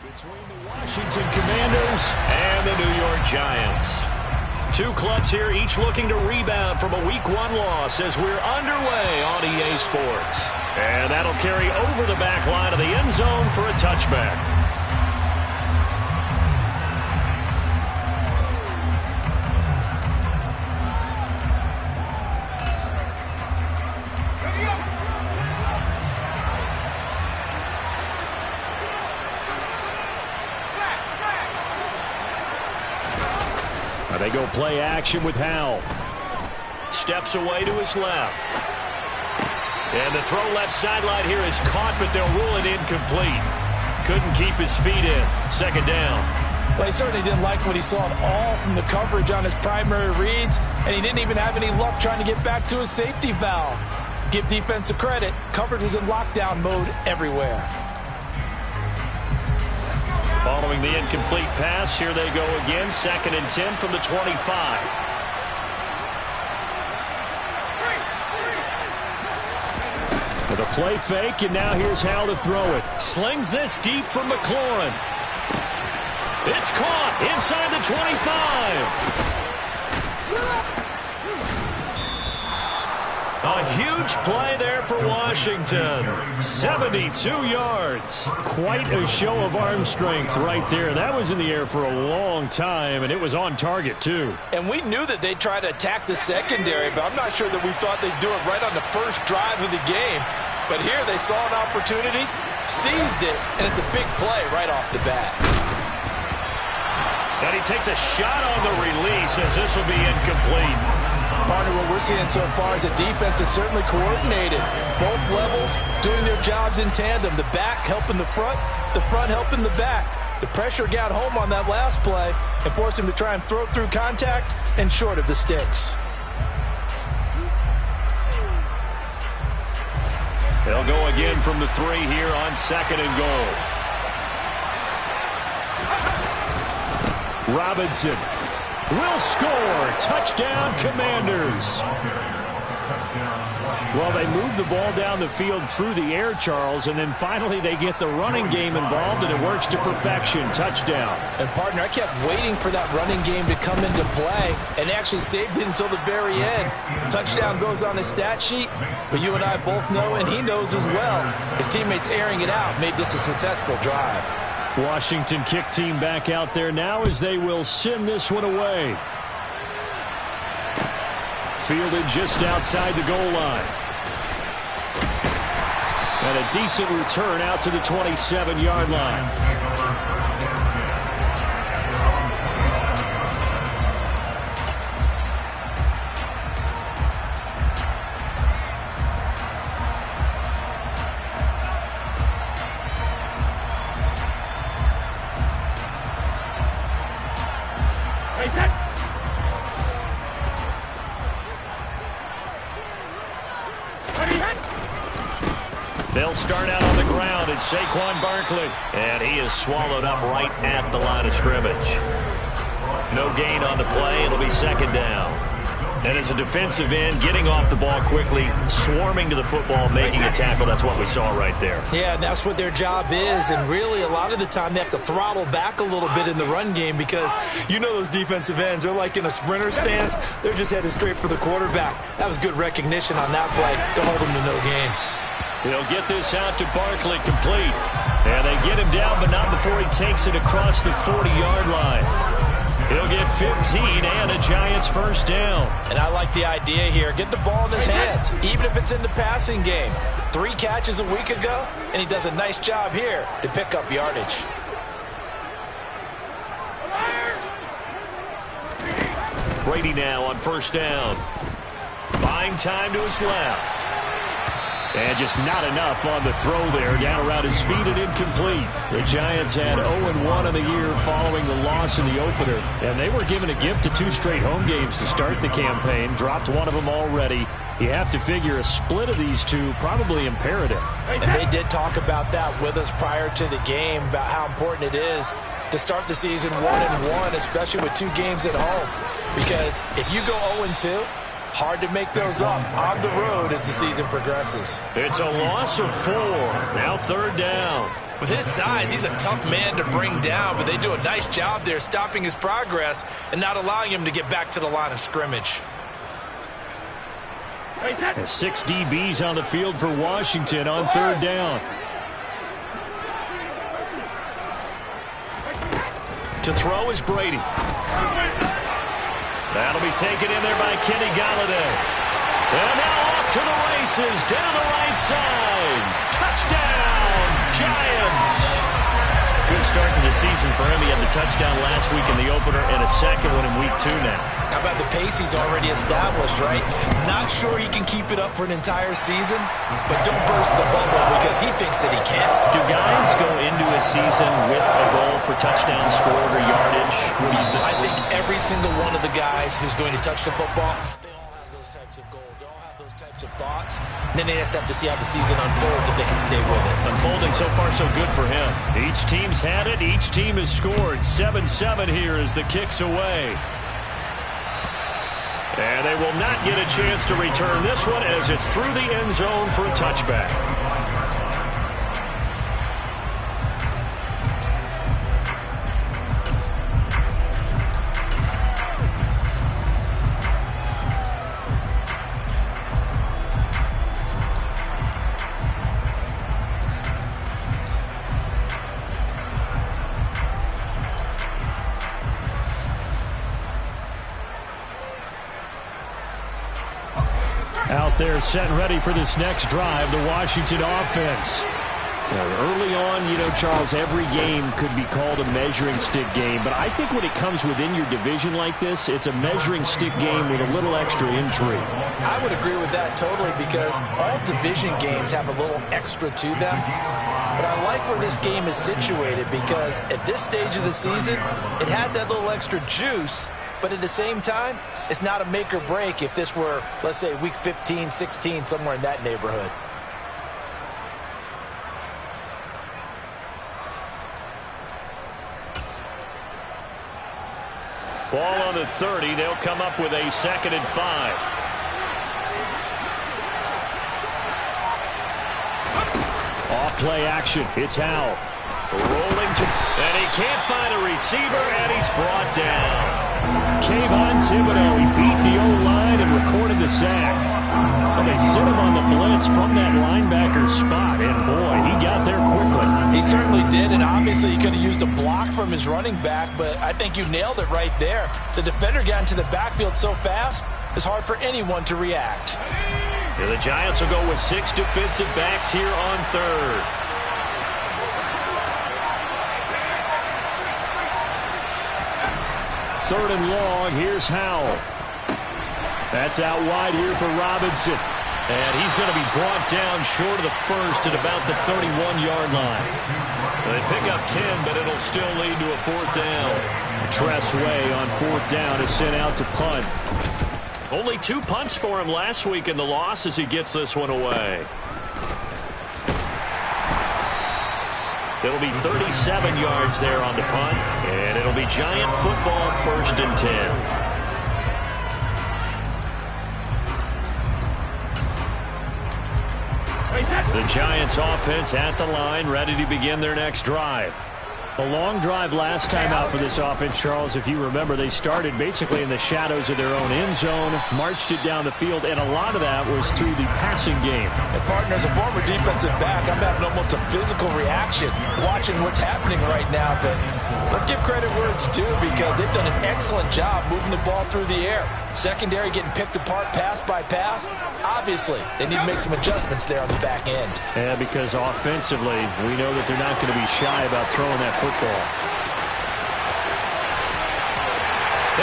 Between the Washington Commanders and the New York Giants. Two clubs here, each looking to rebound from a Week 1 loss as we're underway on EA Sports. And that'll carry over the back line of the end zone for a touchback. They go play action with Howell. Steps away to his left. And the throw left sideline here is caught, but they'll rule it incomplete. Couldn't keep his feet in. Second down. Well, he certainly didn't like what he saw at all from the coverage on his primary reads, and he didn't even have any luck trying to get back to his safety valve. Give defensive credit. Coverage was in lockdown mode everywhere. Following the incomplete pass, here they go again. 2nd and 10 from the 25. With a play fake, and now here's how to throw it. Slings this deep from McLaurin. It's caught inside the 25. A huge play there for Washington. 72 yards. Quite a show of arm strength right there. That was in the air for a long time, and it was on target, too. And we knew that they'd try to attack the secondary, but I'm not sure that we thought they'd do it right on the first drive of the game. But here they saw an opportunity, seized it, and it's a big play right off the bat. And he takes a shot on the release as this will be incomplete. Partner, what we're seeing so far is the defense is certainly coordinated. Both levels doing their jobs in tandem. The back helping the front helping the back. The pressure got home on that last play and forced him to try and throw through contact and short of the sticks. They'll go again from the 3 here on 2nd and goal. Robinson will score. Touchdown, Commanders. Well, they move the ball down the field through the air, Charles, and then finally they get the running game involved, and it works to perfection. Touchdown. And, partner, I kept waiting for that running game to come into play and actually saved it until the very end. Touchdown goes on his stat sheet, but you and I both know, and he knows as well, his teammates airing it out made this a successful drive. Washington kick team back out there now as they will send this one away. Fielded just outside the goal line. And a decent return out to the 27-yard line. They'll start out on the ground. It's Saquon Barkley. And he is swallowed up right at the line of scrimmage. No gain on the play. It'll be 2nd down. And as a defensive end, getting off the ball quickly, swarming to the football, making a tackle. That's what we saw right there. Yeah, that's what their job is. And really, a lot of the time, they have to throttle back a little bit in the run game because you know those defensive ends. They're like in a sprinter stance. They're just headed straight for the quarterback. That was good recognition on that play to hold them to no gain. They'll get this out to Barkley, complete. And they get him down, but not before he takes it across the 40-yard line. He'll get 15 and a Giants first down. And I like the idea here. Get the ball in his hands, even if it's in the passing game. 3 catches a week ago, and he does a nice job here to pick up yardage. Brady now on first down. Buying time to his left. And just not enough on the throw there. Down around his feet and incomplete. The Giants had 0-1 in the year following the loss in the opener. And they were given a gift of 2 straight home games to start the campaign. Dropped one of them already. You have to figure a split of these two probably imperative. And they did talk about that with us prior to the game, about how important it is to start the season 1-1, especially with 2 games at home. Because if you go 0-2, Hard to make those up on the road as the season progresses. It's a loss of 4. Now 3rd down. With his size, he's a tough man to bring down, but they do a nice job there stopping his progress and not allowing him to get back to the line of scrimmage. 6 DBs on the field for Washington on 3rd down. To throw is Brady. That'll be taken in there by Kenny Galladay. And now off to the races down the right side. Touchdown, Giants. Good start to the season for him. He had the touchdown last week in the opener and a second one in week 2 now. How about the pace he's already established, right? Not sure he can keep it up for an entire season, but don't burst the bubble because he thinks that he can. Do guys go into a season with a goal for touchdown scored or yardage? What do you think? I think every single one of the guys who's going to touch the football, they all have those types of goals. They all have those types of thoughts. And then they just have to see how the season unfolds if they can stay with it. Unfolding so far so good for him. Each team's had it. Each team has scored. 7-7 here as the kick's away. And they will not get a chance to return this one as it's through the end zone for a touchback. Out there set and ready for this next drive, the Washington offense. Early on, Charles, every game could be called a measuring stick game, but I think when it comes within your division like this, it's a measuring stick game with a little extra intrigue. I would agree with that totally because all division games have a little extra to them. But I like where this game is situated because at this stage of the season, it has that little extra juice. But at the same time, it's not a make or break if this were, let's say, week 15, 16, somewhere in that neighborhood. Ball on the 30. They'll come up with a 2nd and 5. Off play action. It's Howell. Rolling to, and he can't find a receiver, and he's brought down. Kayvon Thibodeau, he beat the O-line and recorded the sack. Well, they sent him on the blitz from that linebacker spot, and boy, he got there quickly. He certainly did, and obviously he could have used a block from his running back, but I think you nailed it right there. The defender got into the backfield so fast, it's hard for anyone to react. Yeah, the Giants will go with 6 defensive backs here on 3rd. Third and long, here's Howell. That's out wide here for Robinson. And he's going to be brought down short of the first at about the 31-yard line. They pick up 10, but it'll still lead to a 4th down. Tress Way on 4th down is sent out to punt. Only 2 punts for him last week in the loss as he gets this one away. It'll be 37 yards there on the punt, and it'll be Giant football 1st and 10. The Giants offense at the line, ready to begin their next drive. A long drive last time out for this offense, Charles. If you remember, they started basically in the shadows of their own end zone, marched it down the field, and a lot of that was through the passing game. And partner, as a former defensive back, I'm having almost a physical reaction watching what's happening right now. But let's give credit where it's due because they've done an excellent job moving the ball through the air. Secondary getting picked apart pass by pass. Obviously, they need to make some adjustments there on the back end. Yeah, because offensively, we know that they're not going to be shy about throwing that football.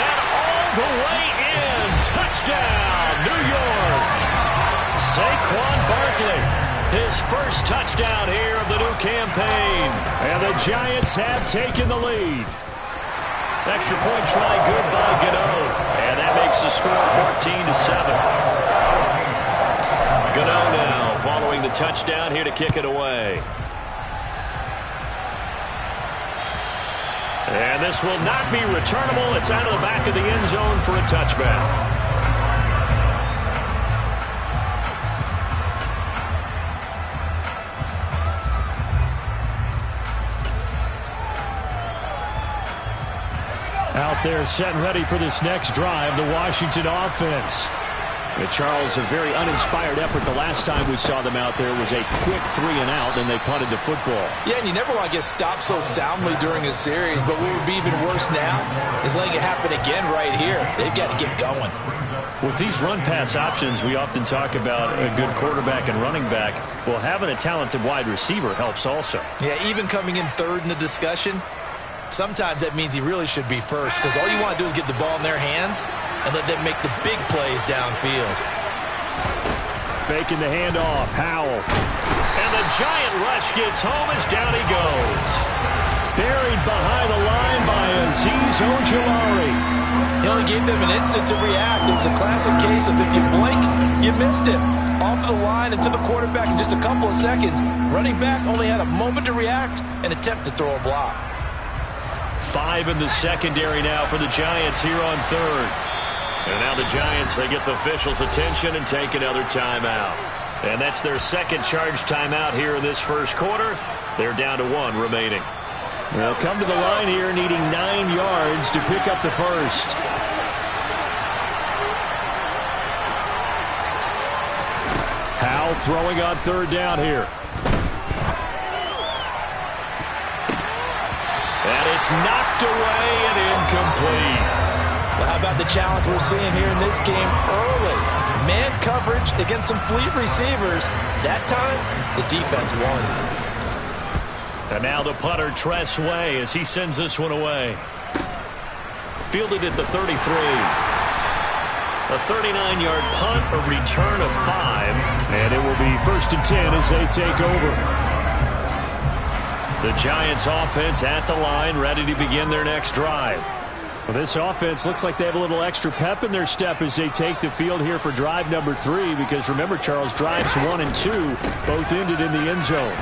And all the way in. Touchdown, New York. Saquon Barkley, his first touchdown here of the new campaign. And the Giants have taken the lead. Extra point try good by Gano. And that makes the score 14-7. Gano now following the touchdown here to kick it away. And this will not be returnable. It's out of the back of the end zone for a touchback. Out there set and ready for this next drive, the Washington offense. And Charles, a very uninspired effort. The last time we saw them out there was a quick 3-and-out, and they punted the football. Yeah, and you never want to get stopped so soundly during a series, but what would be even worse now is letting it happen again right here. They've got to get going. With these run-pass options, we often talk about a good quarterback and running back. Well, having a talented wide receiver helps also. Yeah, even coming in third in the discussion, sometimes that means he really should be first, because all you want to do is get the ball in their hands and let them make the big plays downfield. Faking the handoff, Howell. And the giant rush gets home as down he goes. Buried behind the line by Azeez Ojulari. He only gave them an instant to react. It was a classic case of if you blink, you missed it. Off of the line and to the quarterback in just a couple of seconds. Running back only had a moment to react and attempt to throw a block. 5 in the secondary now for the Giants here on third. And now the Giants, they get the officials' attention and take another timeout. And that's their second charge timeout here in this first quarter. They're down to 1 remaining. They'll come to the line here needing 9 yards to pick up the first. Howell throwing on third down here. And it's knocked away and incomplete. Well, how about the challenge we're seeing here in this game early? Man coverage against some fleet receivers. That time, the defense won. And now the punter, Tress Way, as he sends this one away. Fielded at the 33. A 39-yard punt, a return of 5. And it will be 1st and 10 as they take over. The Giants offense at the line, ready to begin their next drive. Well, this offense looks like they have a little extra pep in their step as they take the field here for drive number 3, because remember, Charles, drives 1 and 2 both ended in the end zone.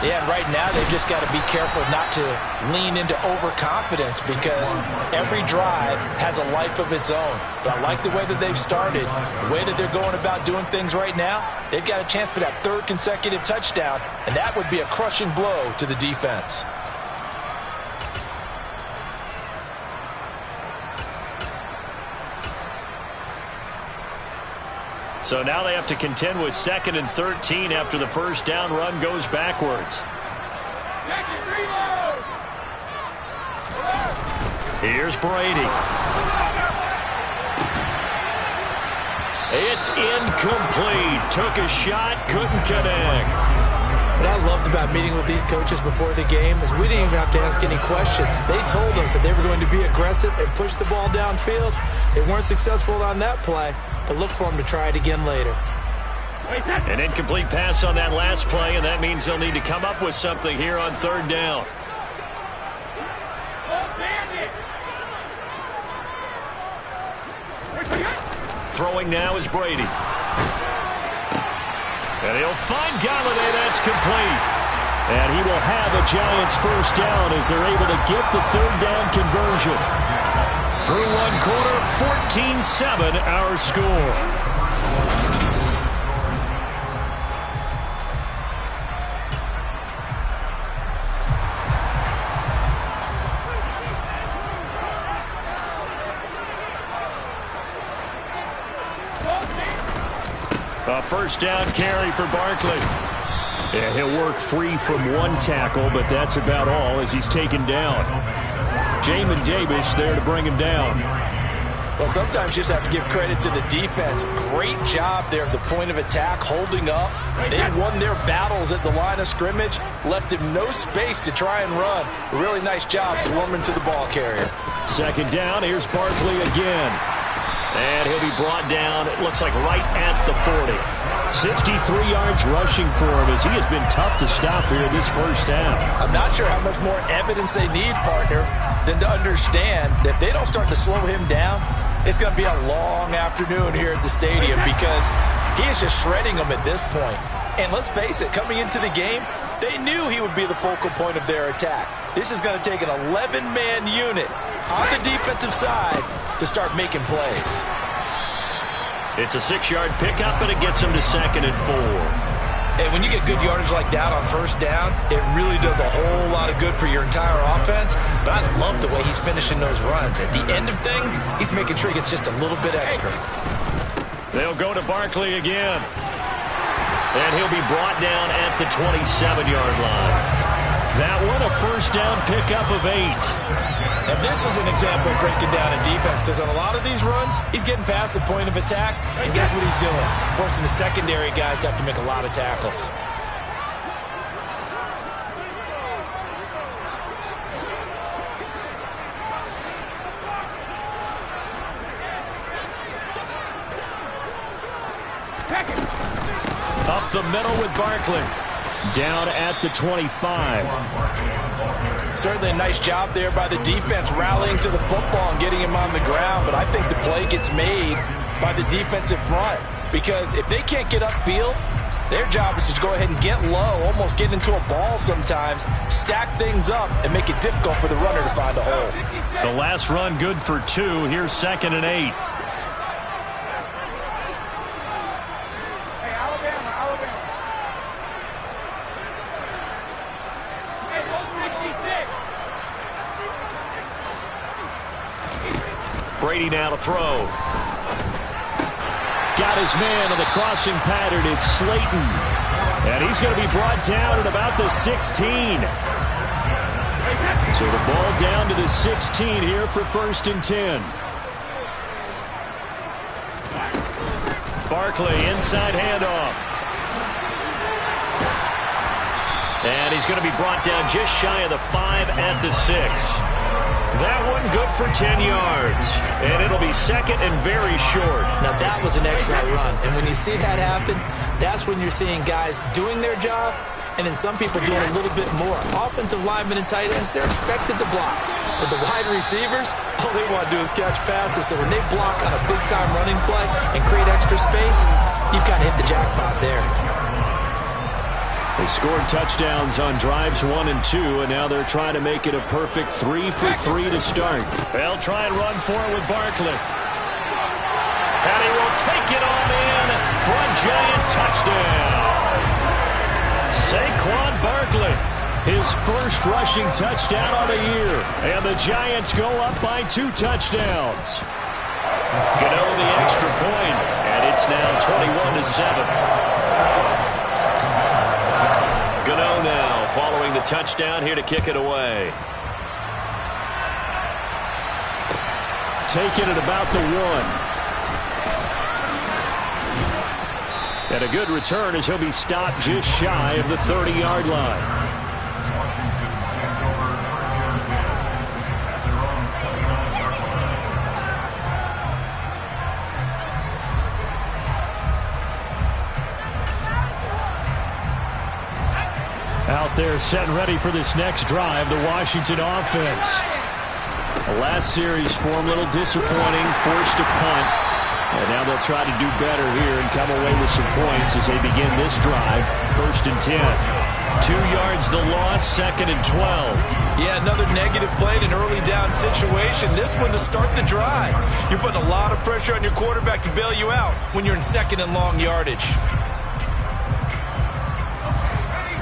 Yeah, and right now they've just got to be careful not to lean into overconfidence, because every drive has a life of its own. But I like the way that they've started, the way that they're going about doing things right now. They've got a chance for that 3rd consecutive touchdown, and that would be a crushing blow to the defense. So now they have to contend with 2nd and 13 after the first down run goes backwards. Here's Brady. It's incomplete. Took a shot, couldn't connect. What I loved about meeting with these coaches before the game is we didn't even have to ask any questions. They told us that they were going to be aggressive and push the ball downfield. They weren't successful on that play, but look for them to try it again later. An incomplete pass on that last play, and that means they'll need to come up with something here on 3rd down. Throwing now is Brady. And he'll find Galladay. That's complete. And he will have a Giants first down as they're able to get the 3rd down conversion. Through 1 quarter, 14-7 our score. A first down carry for Barkley. And he'll work free from 1 tackle, but that's about all as he's taken down. Jamin Davis there to bring him down. Well, sometimes you just have to give credit to the defense. Great job there at the point of attack, holding up. They won their battles at the line of scrimmage, left him no space to try and run. A really nice job swarming to the ball carrier. 2nd down, here's Barkley again. And he'll be brought down, it looks like right at the 40. 63 yards rushing for him as he has been tough to stop here in this first half. I'm not sure how much more evidence they need, partner, than to understand that if they don't start to slow him down, it's going to be a long afternoon here at the stadium, because he is just shredding them at this point. And let's face it, coming into the game, they knew he would be the focal point of their attack. This is going to take an 11-man unit on the defensive side to start making plays. It's a 6-yard pickup, and it gets him to 2nd and 4. And when you get good yardage like that on first down, it really does a whole lot of good for your entire offense. But I love the way he's finishing those runs. At the end of things, he's making sure he gets just a little bit extra. They'll go to Barkley again. And he'll be brought down at the 27-yard line. That one, a first down pickup of 8. And this is an example of breaking down a defense, because on a lot of these runs, he's getting past the point of attack, and guess what he's doing? Forcing the secondary guys to have to make a lot of tackles. Up the middle with Barkley. Down at the 25. Certainly a nice job there by the defense rallying to the football and getting him on the ground, but I think the play gets made by the defensive front, because if they can't get upfield, their job is to go ahead and get low, almost get into a ball sometimes, stack things up, and make it difficult for the runner to find a hole. The last run good for 2. Here's 2nd and 8. Brady now to throw. Got his man on the crossing pattern. It's Slayton. And he's going to be brought down at about the 16. So the ball down to the 16 here for 1st and 10. Barkley, inside handoff. And he's going to be brought down just shy of the 5 at the 6. That one good for 10 yards. And it'll be 2nd and very short. Now that was an excellent run. And when you see that happen, that's when you're seeing guys doing their job, and then some people doing a little bit more. Offensive linemen and tight ends, they're expected to block. But the wide receivers, all they want to do is catch passes. So when they block on a big-time running play and create extra space, you've kind of hit the jackpot there. They scored touchdowns on drives 1 and 2, and now they're trying to make it a perfect 3 for 3 to start. They'll try and run for it with Barkley. And he will take it on in for a giant touchdown. Saquon Barkley, his first rushing touchdown on the year. And the Giants go up by 2 touchdowns. Gano the extra point, and it's now 21-7. Gano now following the touchdown here to kick it away. Taking it about the 1. And a good return as he'll be stopped just shy of the 30-yard line. Out there set and ready for this next drive, the Washington offense. The last series for them, a little disappointing, forced a punt. And now they'll try to do better here and come away with some points as they begin this drive, 1st and 10. 2 yards the loss, 2nd and 12. Yeah, another negative play in an early down situation. This one to start the drive. You're putting a lot of pressure on your quarterback to bail you out when you're in 2nd and long yardage.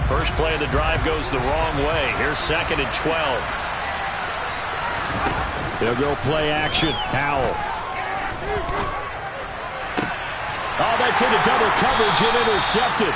First play of the drive goes the wrong way. Here's 2nd and 12. They'll go play action. Howell. Oh, that's into double coverage and intercepted.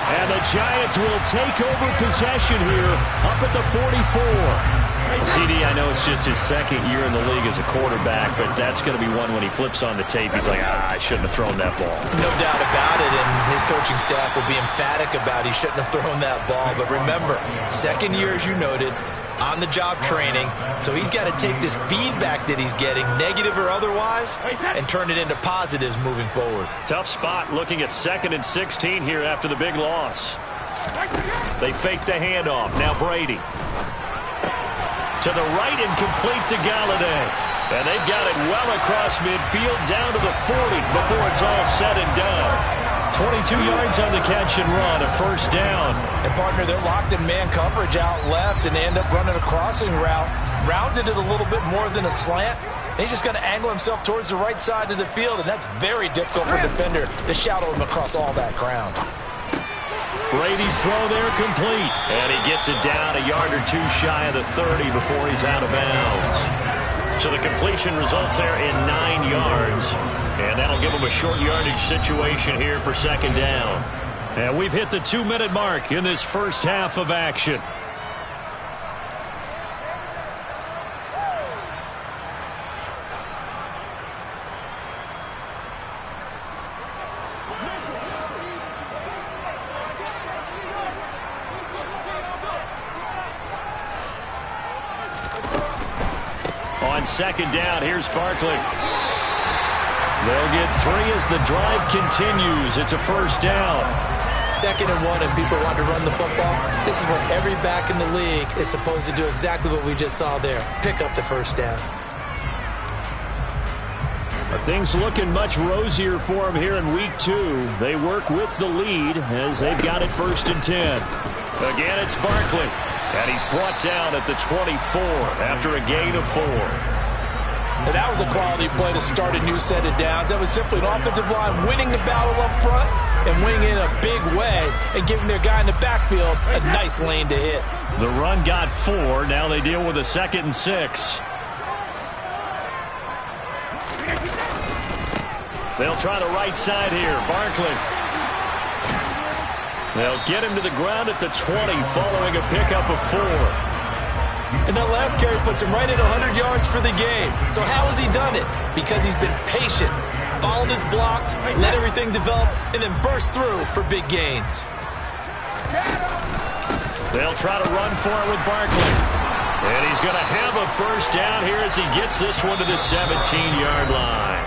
And the Giants will take over possession here up at the 44. CD, I know it's just his 2nd year in the league as a quarterback, but that's going to be one when he flips on the tape. He's like, I shouldn't have thrown that ball. No doubt about it, and his coaching staff will be emphatic about he shouldn't have thrown that ball. But remember, 2nd year, as you noted, on-the-job training, so he's got to take this feedback that he's getting, negative or otherwise, and turn it into positives moving forward. Tough spot looking at 2nd and 16 here after the big loss. They fake the handoff. Now Brady. To the right and complete to Galladay. And they've got it well across midfield down to the 40 before it's all said and done. 22 yards on the catch and run, a 1st down. And partner, they're locked in man coverage out left, and they end up running a crossing route. Rounded it a little bit more than a slant. And he's just going to angle himself towards the right side of the field, and that's very difficult for a defender to shadow him across all that ground. Brady's throw there complete. And he gets it down a yard or two shy of the 30 before he's out of bounds. So the completion results there in 9 yards. And that'll give him a short yardage situation here for second down. And we've hit the 2-minute mark in this first half of action. On second down, here's Barkley. They'll get 3 as the drive continues. It's a first down. 2nd and 1, and people want to run the football. This is what every back in the league is supposed to do, exactly what we just saw there. Pick up the first down. Things looking much rosier for them here in week 2. They work with the lead as they've got it 1st and 10. Again, it's Barkley. And he's brought down at the 24 after a gain of 4. And that was a quality play to start a new set of downs. That was simply an offensive line winning the battle up front and winning in a big way and giving their guy in the backfield a nice lane to hit. The run got 4. Now they deal with a 2nd and 6. They'll try the right side here. Barkley. They'll get him to the ground at the 20 following a pickup of 4. And that last carry puts him right at 100 yards for the game. So how has he done it? Because he's been patient, followed his blocks, let everything develop, and then burst through for big gains. They'll try to run for it with Barkley. And he's going to have a first down here as he gets this one to the 17-yard line.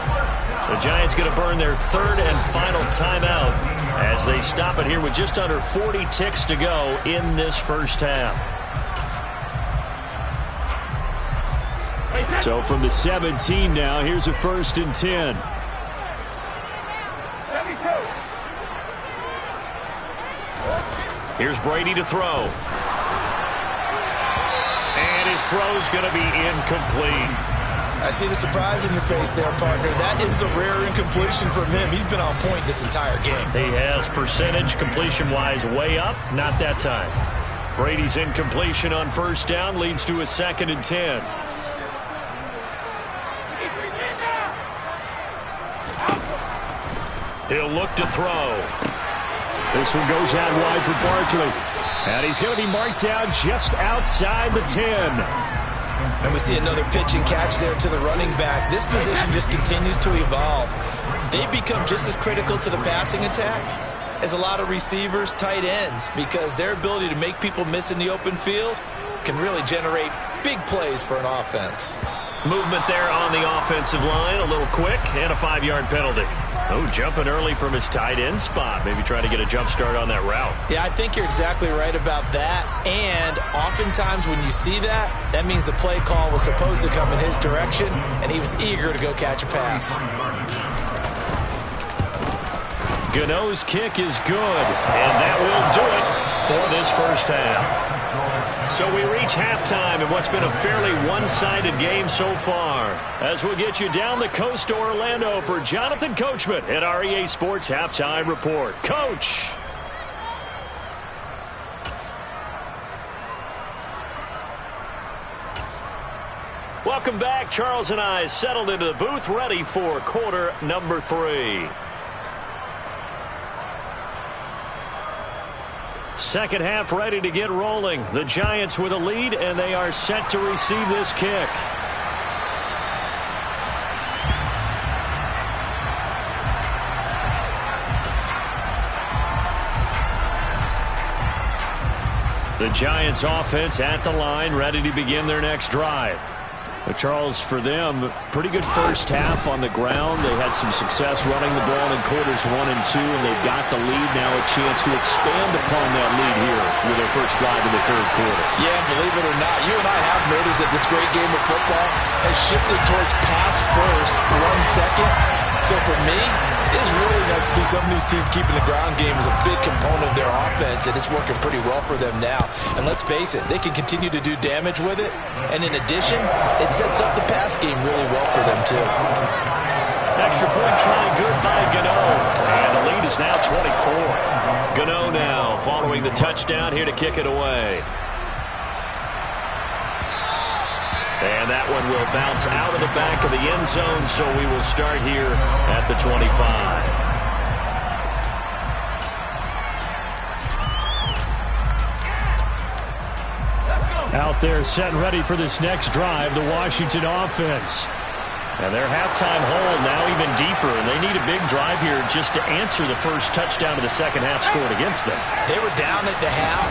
The Giants going to burn their 3rd and final timeout as they stop it here with just under 40 ticks to go in this first half. So from the 17 now, here's a 1st and 10. Here's Brady to throw. And his throw's going to be incomplete. I see the surprise in your face there, partner. That is a rare incompletion from him. He's been on point this entire game. He has percentage completion-wise way up. Not that time. Brady's incompletion on 1st down leads to a 2nd and 10. He'll look to throw. This one goes out wide for Barkley. And he's going to be marked down just outside the 10. And we see another pitch and catch there to the running back. This position just continues to evolve. They become just as critical to the passing attack as a lot of receivers, tight ends, because their ability to make people miss in the open field can really generate big plays for an offense. Movement there on the offensive line, a little quick, and a 5-yard penalty. Oh, jumping early from his tight end spot. Maybe trying to get a jump start on that route. Yeah, I think you're exactly right about that. And oftentimes when you see that, that means the play call was supposed to come in his direction, and he was eager to go catch a pass. Gano's kick is good, and that will do it for this first half. So we reach halftime in what's been a fairly one-sided game so far. As we'll get you down the coast to Orlando for Jonathan Coachman at our EA Sports Halftime Report. Coach! Welcome back. Charles and I settled into the booth, ready for quarter number 3. Second half ready to get rolling. The Giants with a lead, and they are set to receive this kick. The Giants offense at the line, ready to begin their next drive. But Charles, for them, pretty good first half on the ground. They had some success running the ball in quarters 1 and 2, and they've got the lead now, a chance to expand upon that lead here with their first drive in the 3rd quarter. Yeah, believe it or not, you and I have noticed that this great game of football has shifted towards pass first, run second. So for me, it's really nice to see some of these teams keeping the ground game as a big component of their offense, and it's working pretty well for them now. And let's face it, they can continue to do damage with it. And in addition, it sets up the pass game really well for them too. Extra point try good by Gano. And the lead is now 24. Gano now following the touchdown here to kick it away. And that one will bounce out of the back of the end zone, so we will start here at the 25. Out there set and ready for this next drive, the Washington offense. And their halftime hole now even deeper, and they need a big drive here just to answer the first touchdown of the second half scored against them. They were down at the half.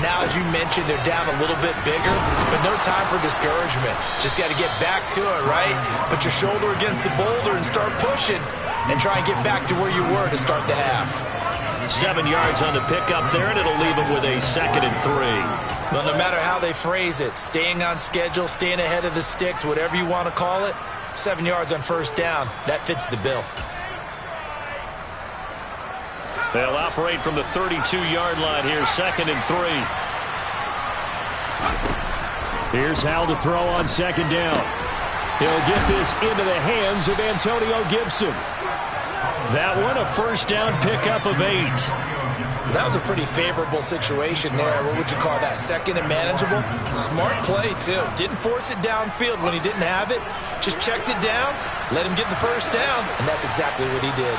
Now, as you mentioned, they're down a little bit bigger, but no time for discouragement. Just got to get back to it, right? Put your shoulder against the boulder and start pushing and try and get back to where you were to start the half. 7 yards on the pickup there, and it'll leave them with a 2nd and 3. Well, no matter how they phrase it, staying on schedule, staying ahead of the sticks, whatever you want to call it, 7 yards on first down, that fits the bill. They'll operate from the 32-yard line here, 2nd and 3. Here's Hal to throw on 2nd down. He'll get this into the hands of Antonio Gibson. That one, a first down pickup of 8. That was a pretty favorable situation there. What would you call that? 2nd and manageable? Smart play, too. Didn't force it downfield when he didn't have it. Just checked it down, let him get the first down, and that's exactly what he did.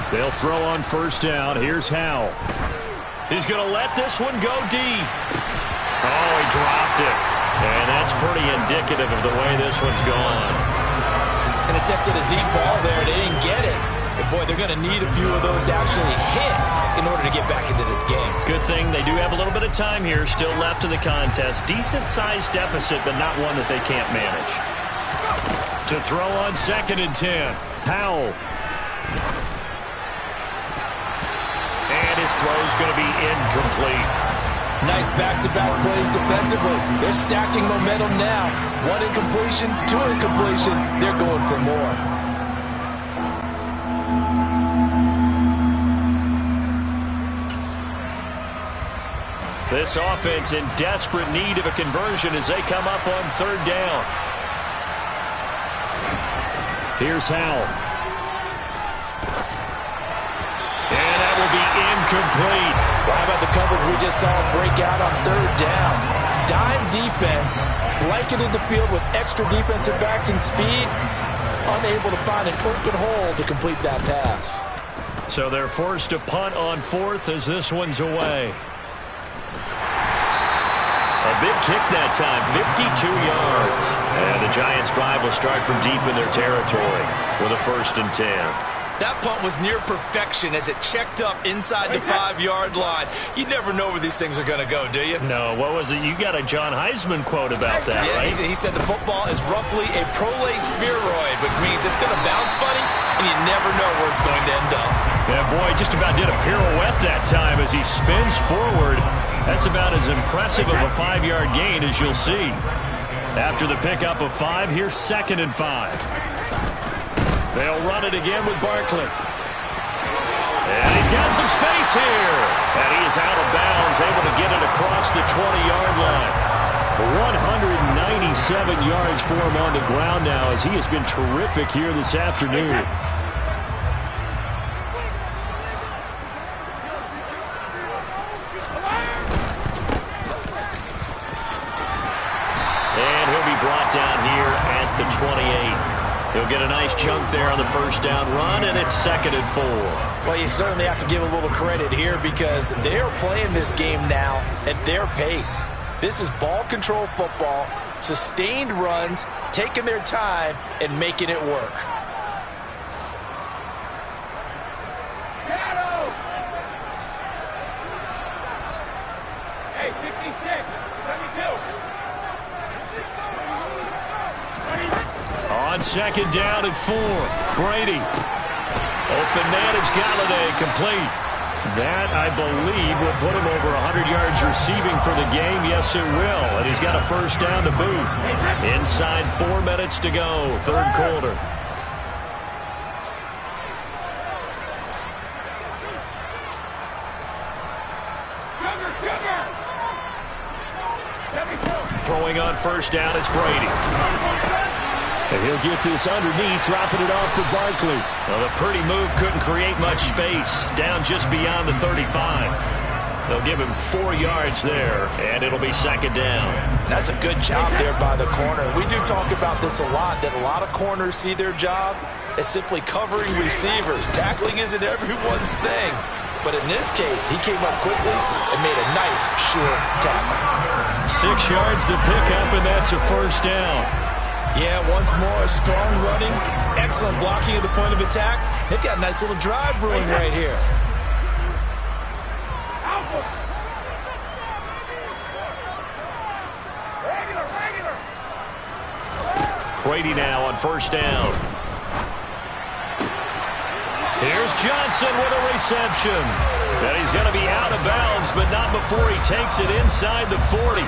They'll throw on first down. Here's Hal. He's going to let this one go deep. Oh, he dropped it. And that's pretty indicative of the way this one's gone. And attempted a deep ball there. They didn't get it. But, boy, they're going to need a few of those to actually hit in order to get back into this game. Good thing they do have a little bit of time here still left in the contest. Decent-sized deficit, but not one that they can't manage. To throw on 2nd and 10. Powell. And his throw's going to be incomplete. Nice back-to-back plays defensively. They're stacking momentum now. 1 incompletion, 2 incompletion. They're going for more. This offense in desperate need of a conversion as they come up on 3rd down. Here's Hal. And that will be incomplete. Well, how about the coverage we just saw break out on 3rd down? Dime defense, blanketed the field with extra defensive backs and speed, unable to find an open hole to complete that pass. So they're forced to punt on 4th as this one's away. A big kick that time, 52 yards. And the Giants' drive will start from deep in their territory with a 1st and 10. That punt was near perfection as it checked up inside the 5-yard line. You never know where these things are going to go, do you? No, what was it? You got a John Heisman quote about that, yeah, right? He said the football is roughly a prolate spheroid, which means it's going to bounce funny, and you never know where it's going to end up. Yeah, boy, just about did a pirouette that time as he spins forward. That's about as impressive of a 5-yard gain as you'll see. After the pickup of 5, here's 2nd and 5. They'll run it again with Barkley. And he's got some space here. And he is out of bounds, able to get it across the 20-yard line. 197 yards for him on the ground now as he has been terrific here this afternoon. And he'll be brought down here at the 28. He'll get a nice chunk there on the first down run, and it's 2nd and 4. Well, you certainly have to give a little credit here because they're playing this game now at their pace. This is ball control football, sustained runs, taking their time, and making it work. Hey, 56, 72. On 2nd down and 4, Brady. Open man is Galladay, complete. That, I believe, will put him over 100 yards receiving for the game. Yes, it will. And he's got a first down to boot. Inside 4 minutes to go, 3rd quarter. Throwing on first down is Brady. And he'll get this underneath, dropping it off for Barkley. Well, the pretty move couldn't create much space. Down just beyond the 35. They'll give him 4 yards there, and it'll be second down. That's a good job there by the corner. We do talk about this a lot, that a lot of corners see their job as simply covering receivers. Tackling isn't everyone's thing. But in this case, he came up quickly and made a nice, sure tackle. 6 yards to pick up, and that's a first down. Yeah, once more, strong running, excellent blocking at the point of attack. They've got a nice little drive brewing right here. Brady now on first down. Here's Johnson with a reception. And he's going to be out of bounds, but not before he takes it inside the 40.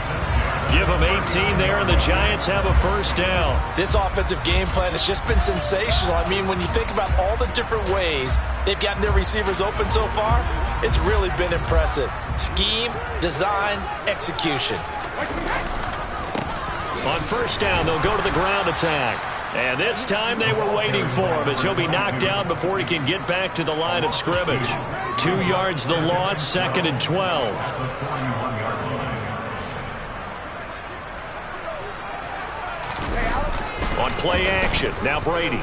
Give him 18 there, and the Giants have a first down. This offensive game plan has just been sensational. I mean, when you think about all the different ways they've gotten their receivers open so far, it's really been impressive. Scheme, design, execution. On first down, they'll go to the ground attack. And this time they were waiting for him as he'll be knocked down before he can get back to the line of scrimmage. 2 yards the loss, 2nd and 12. On play action, now Brady.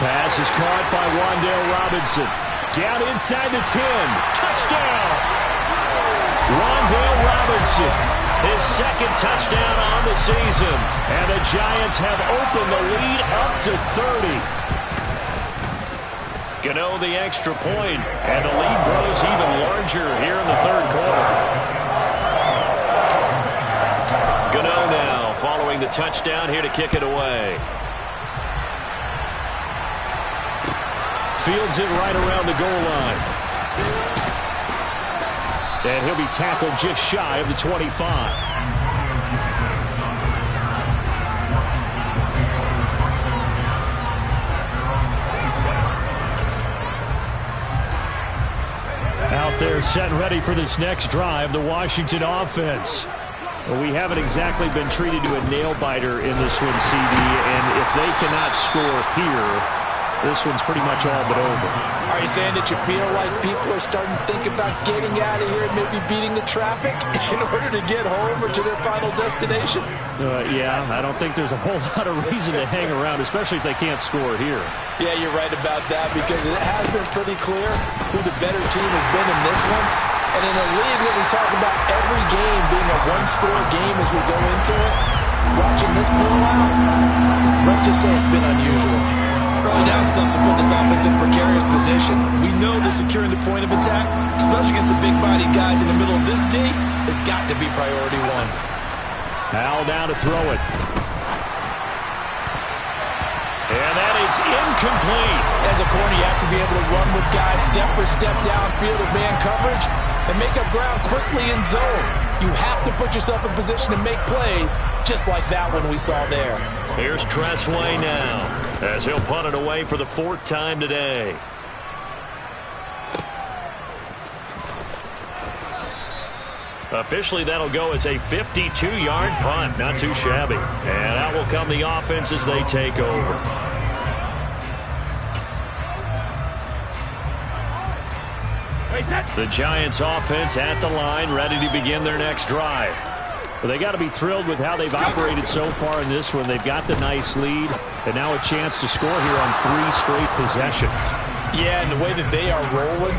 Pass is caught by Wan'Dale Robinson. Down inside the 10. Touchdown! Wan'Dale Robinson. His second touchdown on the season. And the Giants have opened the lead up to 30. Gano the extra point, and the lead grows even larger here in the third quarter. Gano now following the touchdown here to kick it away. Fields it right around the goal line. And he'll be tackled just shy of the 25. Out there set and ready for this next drive, the Washington offense. Well, we haven't exactly been treated to a nail-biter in this one, CD, and if they cannot score here, this one's pretty much all but over. Are you saying that you feel like people are starting to think about getting out of here and maybe beating the traffic in order to get home or to their final destination? Yeah, I don't think there's a whole lot of reason to hang around, especially if they can't score here. Yeah, you're right about that because it has been pretty clear who the better team has been in this one. And in a league that we talk about every game being a one-score game as we go into it, watching this blowout, let's just say it's been unusual. Early down stuff to put this offense in precarious position. We know that securing the point of attack, especially against the big-bodied guys in the middle of this D, has got to be priority one. Al now to throw it. And that is incomplete. As a corner, you have to be able to run with guys step for step downfield of man coverage and make up ground quickly in zone. You have to put yourself in position to make plays, just like that one we saw there. Here's Tressway now, as he'll punt it away for the 4th time today. Officially, that'll go as a 52-yard punt. Not too shabby. And out will come the offense as they take over. The Giants offense at the line, ready to begin their next drive. Well, they got to be thrilled with how they've operated so far in this one. They've got the nice lead, and now a chance to score here on 3 straight possessions. Yeah, and the way that they are rolling,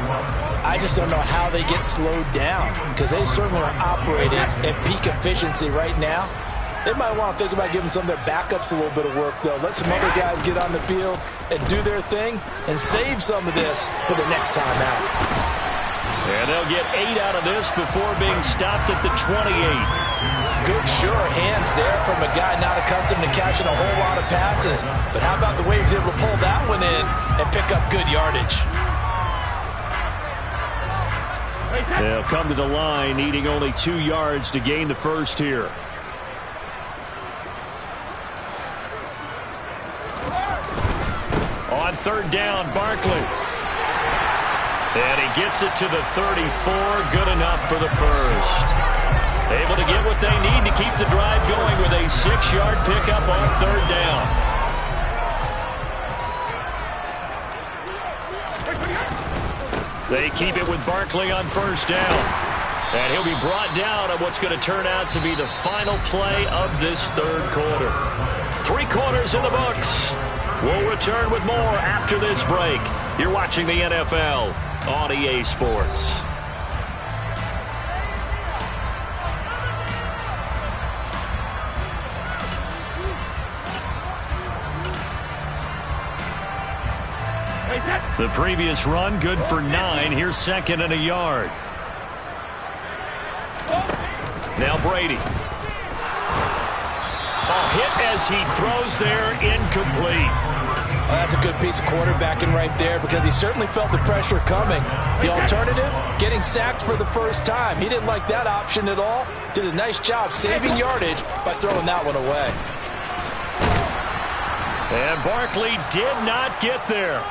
I just don't know how they get slowed down because they certainly are operating at peak efficiency right now. They might want to think about giving some of their backups a little bit of work, though. Let some other guys get on the field and do their thing and save some of this for the next time out. And they'll get 8 out of this before being stopped at the 28. Good, sure hands there from a guy not accustomed to catching a whole lot of passes. But how about the way he was able to pull that one in and pick up good yardage? They'll come to the line, needing only 2 yards to gain the first here. On 3rd down, Barkley. And he gets it to the 34. Good enough for the first. Able to get what they need to keep the drive going with a 6-yard pickup on 3rd down. They keep it with Barkley on 1st down. And he'll be brought down on what's going to turn out to be the final play of this 3rd quarter. 3 quarters in the books. We'll return with more after this break. You're watching the NFL on EA Sports. The previous run, good for 9. Here's 2nd and a yard. Now Brady. A hit as he throws there, incomplete. Well, that's a good piece of quarterbacking right there because he certainly felt the pressure coming. The alternative, getting sacked for the first time. He didn't like that option at all. Did a nice job saving yardage by throwing that one away. And Barkley did not get there.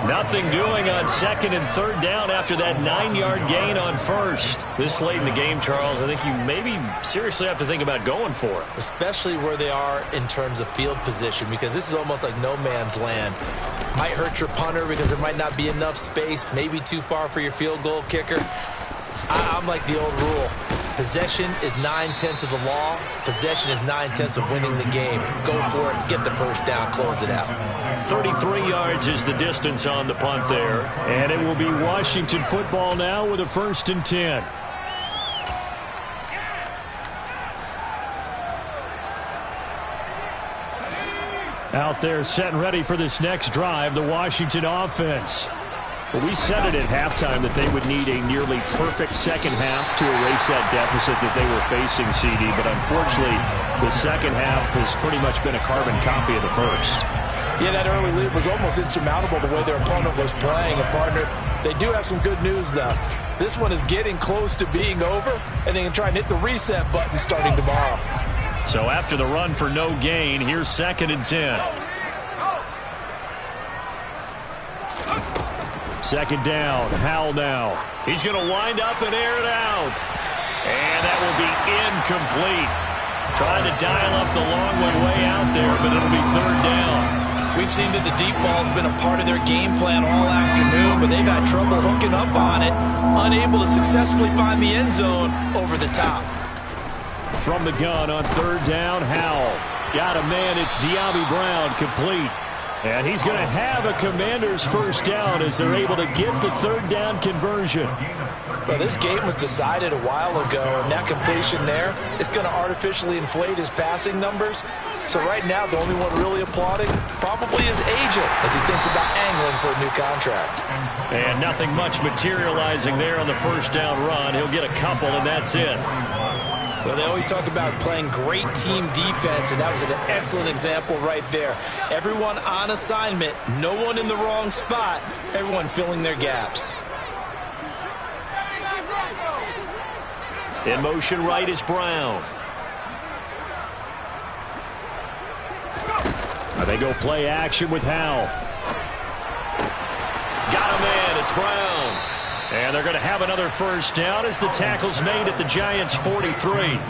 Nothing doing on 2nd and 3rd down after that 9-yard gain on 1st. This late in the game, Charles, I think you maybe seriously have to think about going for it. Especially where they are in terms of field position, because this is almost like no man's land. Might hurt your punter because there might not be enough space, maybe too far for your field goal kicker. I'm like the old rule. Possession is 9/10 of the law. Possession is 9/10 of winning the game. Go for it. Get the first down. Close it out. 33 yards is the distance on the punt there. And it will be Washington football now with a 1st and 10. Out there set and ready for this next drive, the Washington offense. Well, we said it at halftime that they would need a nearly perfect second half to erase that deficit that they were facing, CD. But unfortunately, the second half has pretty much been a carbon copy of the first. Yeah, that early lead was almost insurmountable the way their opponent was playing. And, partner, they do have some good news, though. This one is getting close to being over, and they can try and hit the reset button starting tomorrow. So after the run for no gain, here's 2nd and 10. 2nd down. Howell now. He's going to wind up and air it out. And that will be incomplete. Trying to dial up the long one way out there, but it'll be 3rd down. We've seen that the deep ball's been a part of their game plan all afternoon, but they've had trouble hooking up on it, unable to successfully find the end zone over the top. From the gun on 3rd down, Howell. Got a man, it's De'Ami Brown, complete. And he's going to have a Commander's 1st down as they're able to get the 3rd down conversion. Well, this game was decided a while ago, and that completion there is going to artificially inflate his passing numbers. So right now, the only one really applauding probably his agent as he thinks about angling for a new contract. And nothing much materializing there on the 1st down run. He'll get a couple, and that's it. Well, they always talk about playing great team defense, and that was an excellent example right there. Everyone on assignment, no one in the wrong spot, everyone filling their gaps. In motion right is Brown. They go play action with Howell. Got a man, it's Brown. And they're going to have another 1st down as the tackle's made at the Giants' 43.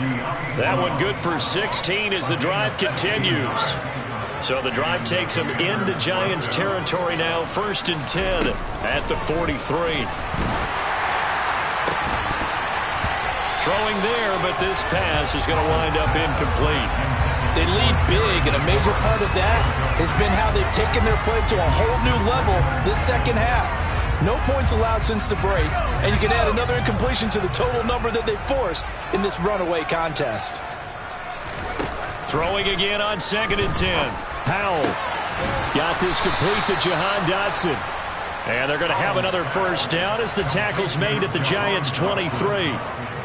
That one good for 16 as the drive continues. So the drive takes them into Giants territory now. 1st and 10 at the 43. Throwing there, but this pass is going to wind up incomplete. They lead big, and a major part of that has been how they've taken their play to a whole new level this second half. No points allowed since the break, and you can add another incompletion to the total number that they forced in this runaway contest. Throwing again on 2nd and 10. Howell got this complete to Jahan Dotson. And they're going to have another 1st down as the tackle's made at the Giants' 23.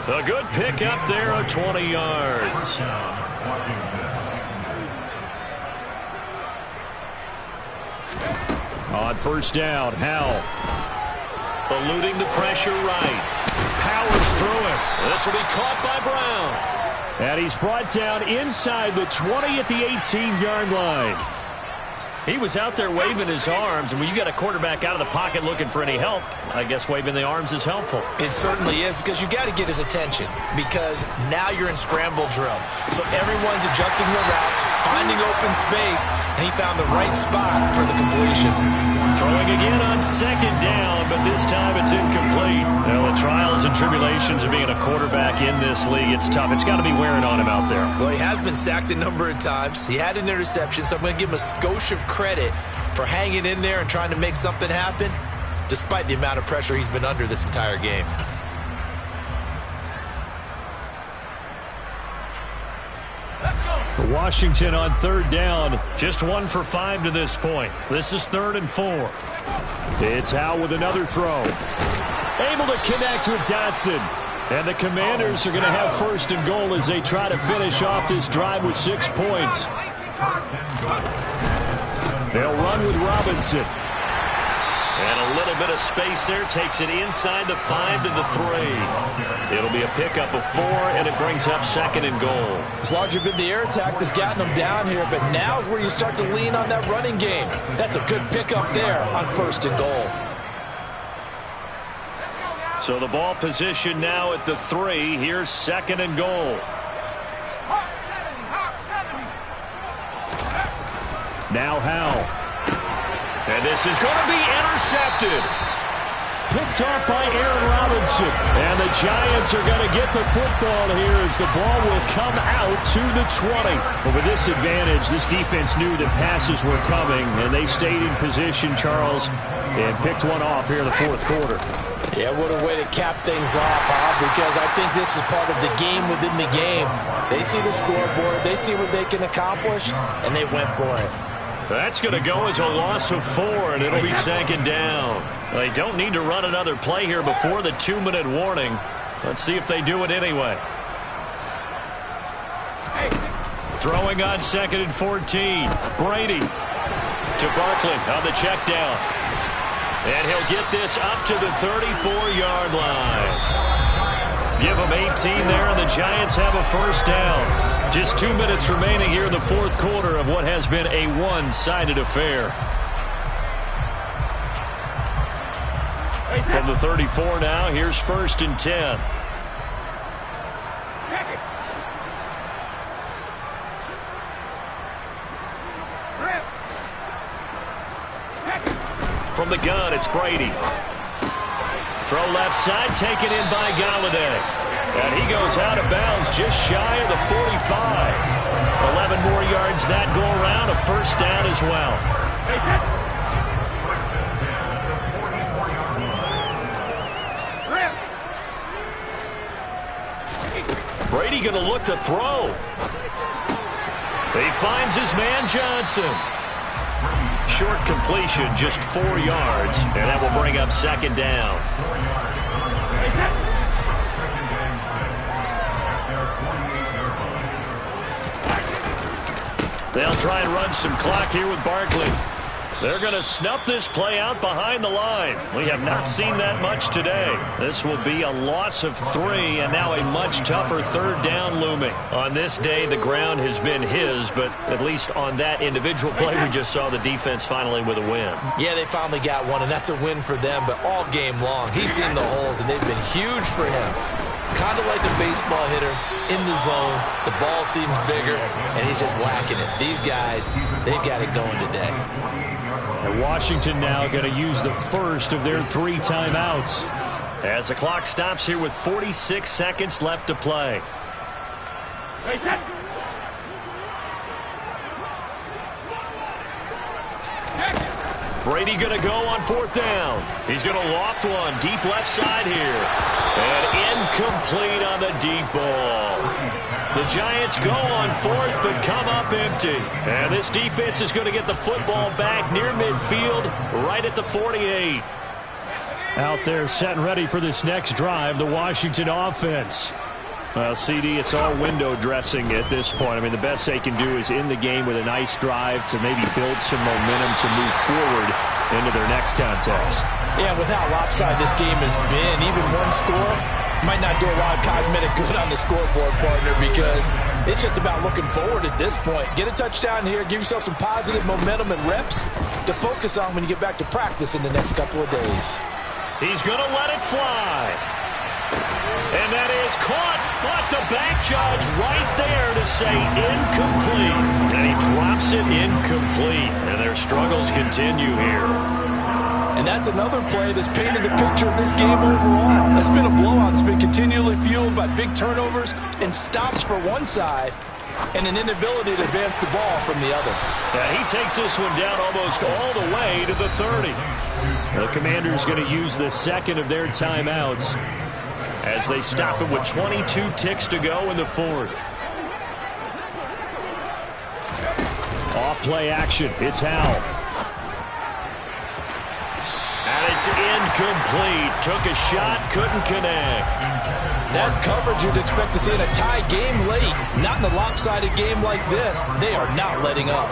A good pickup there of 20 yards. On 1st down, Howell. Eluding the pressure right. Powers through him. This will be caught by Brown. And he's brought down inside the 20 at the 18-yard line. He was out there waving his arms, and when you got a quarterback out of the pocket looking for any help, I guess waving the arms is helpful. It certainly is, because you got to get his attention, because now you're in scramble drill. So everyone's adjusting their routes, finding open space, and he found the right spot for the completion. Throwing again on second down, but this time it's incomplete. Well, the trials and tribulations of being a quarterback in this league, it's tough. It's got to be wearing on him out there. Well, he has been sacked a number of times. He had an interception, so I'm going to give him a skosh of credit for hanging in there and trying to make something happen, despite the amount of pressure he's been under this entire game. Washington on third down, just 1 for 5 to this point. This is 3rd and 4. It's Howe with another throw. Able to connect with Dotson. And the Commanders are going to have 1st and goal as they try to finish off this drive with 6 points. They'll run with Robinson. And a little bit of space there, takes it inside the 5 to the 3. It'll be a pickup of 4, and it brings up 2nd and goal. As long as you've been the air attack that's gotten them down here, but now is where you start to lean on that running game. That's a good pickup there on 1st and goal. So the ball position now at the 3. Here's 2nd and goal. Now Howe. And this is going to be intercepted. Picked off by Aaron Robinson. And the Giants are going to get the football here as the ball will come out to the 20. But with this advantage, this defense knew that passes were coming, and they stayed in position, Charles, and picked one off here in the 4th quarter. Yeah, what a way to cap things off, Bob, because I think this is part of the game within the game. They see the scoreboard, they see what they can accomplish, and they went for it. That's going to go as a loss of 4, and it'll be 2nd down. They don't need to run another play here before the 2-minute warning. Let's see if they do it anyway. Throwing on 2nd and 14. Brady to Barkley on the check down. And he'll get this up to the 34-yard line. Give them 18 there, and the Giants have a 1st down. Just 2 minutes remaining here in the 4th quarter of what has been a one-sided affair. From the 34 now, here's 1st and 10. From the gun, it's Brady. Throw left side, taken in by Galladay. And he goes out of bounds just shy of the 45. 11 more yards that go around, a 1st down as well. Brady going to look to throw. He finds his man Johnson. Short completion, just 4 yards, and that will bring up 2nd down. They'll try and run some clock here with Barkley. They're going to snuff this play out behind the line. We have not seen that much today. This will be a loss of 3, and now a much tougher 3rd down looming. On this day, the ground has been his, but at least on that individual play, we just saw the defense finally with a win. Yeah, they finally got one, and that's a win for them, but all game long, he's seen the holes, and they've been huge for him. Kind of like a baseball hitter in the zone. The ball seems bigger, and he's just whacking it. These guys, they've got it going today. And Washington now going to use the 1st of their 3 timeouts as the clock stops here with 46 seconds left to play. Brady going to go on 4th down. He's going to loft one deep left side here. And incomplete on the deep ball. The Giants go on 4th but come up empty. And this defense is going to get the football back near midfield right at the 48. Out there set and ready for this next drive, the Washington offense. Well, CD, it's all window dressing at this point. I mean, the best they can do is in the game with a nice drive to maybe build some momentum to move forward into their next contest. Yeah, with how lopsided this game has been, even one score, might not do a lot of cosmetic good on the scoreboard, partner, because it's just about looking forward at this point. Get a touchdown here, give yourself some positive momentum and reps to focus on when you get back to practice in the next couple of days. He's going to let it fly. And that is caught, but the back judge right there to say incomplete. And he drops it incomplete. And their struggles continue here. And that's another play that's painted the picture of this game overall. It's been a blowout. It's been continually fueled by big turnovers and stops for one side and an inability to advance the ball from the other. Yeah, he takes this one down almost all the way to the 30. The Commanders going to use the second of their timeouts as they stop it with 22 ticks to go in the fourth. Off play action. It's Howell. And it's incomplete. Took a shot, couldn't connect. That's coverage you'd expect to see in a tie game late. Not in a lopsided game like this. They are not letting up.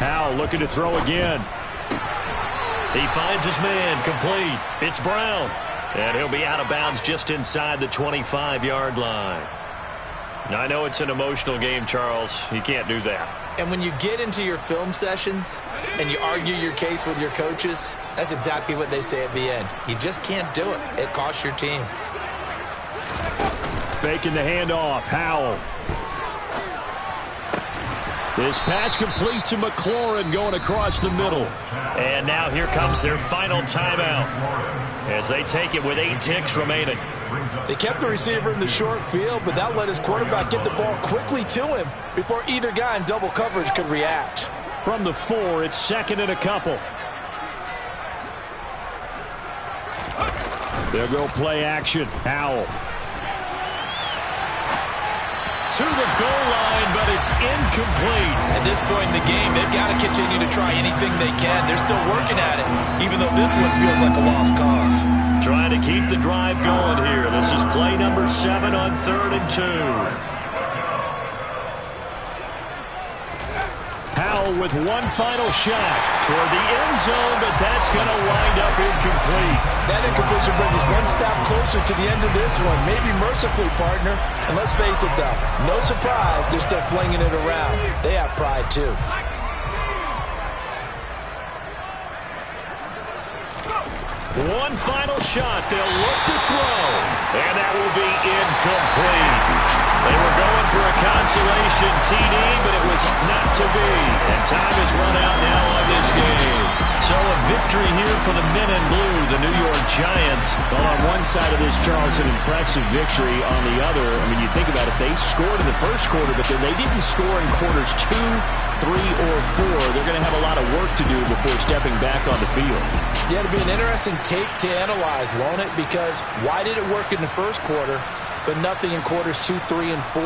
Howell looking to throw again. He finds his man, complete. It's Brown. And he'll be out of bounds just inside the 25-yard line. Now, I know it's an emotional game, Charles. You can't do that. And when you get into your film sessions and you argue your case with your coaches, that's exactly what they say at the end. You just can't do it. It costs your team. Faking the handoff. Howell. This pass complete to McLaurin going across the middle. And now here comes their final timeout as they take it with 8 ticks remaining. They kept the receiver in the short field, but that let his quarterback get the ball quickly to him before either guy in double coverage could react. From the 4, it's second and a couple. They'll go play action. Howell. To the goal line, but it's incomplete. At this point in the game, they've got to continue to try anything they can. They're still working at it, even though this one feels like a lost cause. Trying to keep the drive going here. This is play number 7 on 3rd and 2. Howell with one final shot toward the end zone, but that's going to wind up incomplete. That incompletion brings us one step closer to the end of this one. Maybe mercifully, partner. And let's face it, though, no surprise they're still flinging it around. They have pride, too. One final shot. They'll look to throw. And that will be incomplete. They were going for a consolation TD, but it was not to be. And time has run out now on this game. So a victory here for the men in blue, the New York Giants. Well, on one side of this, Charles, an impressive victory. On the other, I mean, you think about it, they scored in the first quarter, but then they didn't score in quarters 2, 3, or 4. They're going to have a lot of work to do before stepping back on the field. Yeah, it'll be an interesting tape to analyze, won't it? Because why did it work in the first quarter, but nothing in quarters 2, 3, and 4?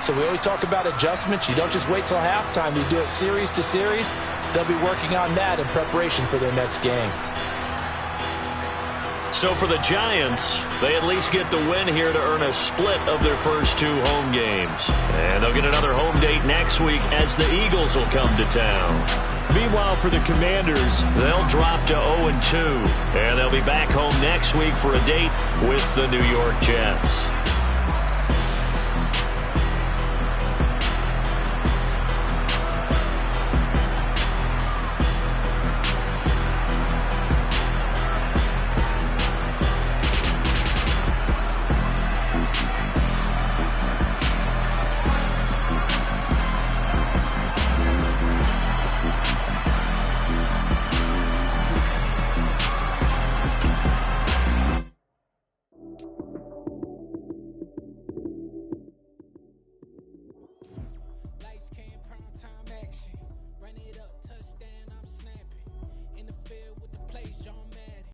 So we always talk about adjustments. You don't just wait till halftime. You do it series to series. They'll be working on that in preparation for their next game. So for the Giants, they at least get the win here to earn a split of their first 2 home games. And they'll get another home date next week as the Eagles will come to town. Meanwhile, for the Commanders, they'll drop to 0-2. And they'll be back home next week for a date with the New York Jets.